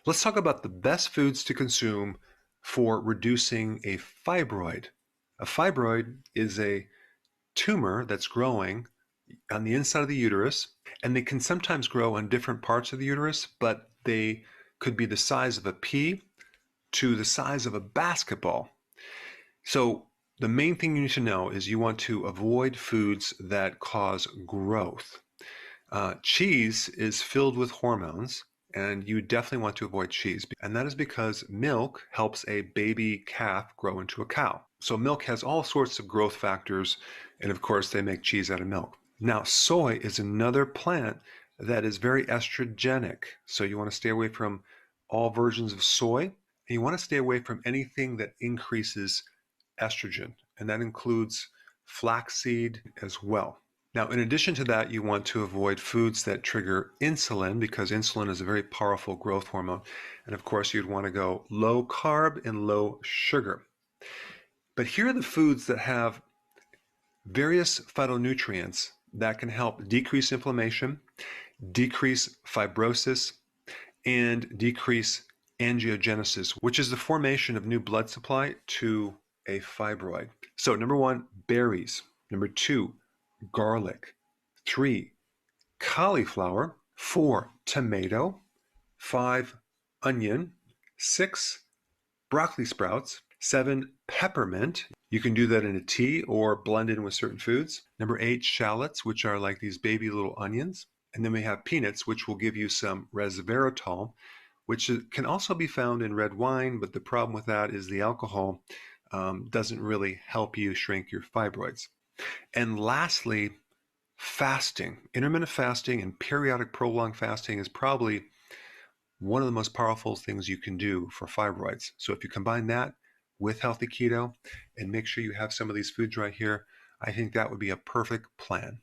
Let's talk about the best foods to consume for reducing a fibroid. A fibroid is a tumor that's growing on the inside of the uterus, and they can sometimes grow on different parts of the uterus, but they could be the size of a pea to the size of a basketball. So the main thing you need to know is you want to avoid foods that cause growth. Cheese is filled with hormones, and you definitely want to avoid cheese. And that is because milk helps a baby calf grow into a cow. So milk has all sorts of growth factors, and of course, they make cheese out of milk. Now, soy is another plant that is very estrogenic. So you want to stay away from all versions of soy, and you want to stay away from anything that increases estrogen, and that includes flaxseed as well. Now, in addition to that, you want to avoid foods that trigger insulin because insulin is a very powerful growth hormone. And of course, you'd want to go low carb and low sugar. But here are the foods that have various phytonutrients that can help decrease inflammation, decrease fibrosis, and decrease angiogenesis, which is the formation of new blood supply to a fibroid. So number one, berries. Number two, garlic. 3, cauliflower. 4, tomato. 5, onion. 6, broccoli sprouts. 7, peppermint. You can do that in a tea or blend in with certain foods. Number 8, shallots, which are like these baby little onions. And then we have peanuts, which will give you some resveratrol, which can also be found in red wine, but the problem with that is the alcohol doesn't really help you shrink your fibroids. And lastly, fasting. Intermittent fasting and periodic prolonged fasting is probably one of the most powerful things you can do for fibroids. So if you combine that with healthy keto and make sure you have some of these foods right here, I think that would be a perfect plan.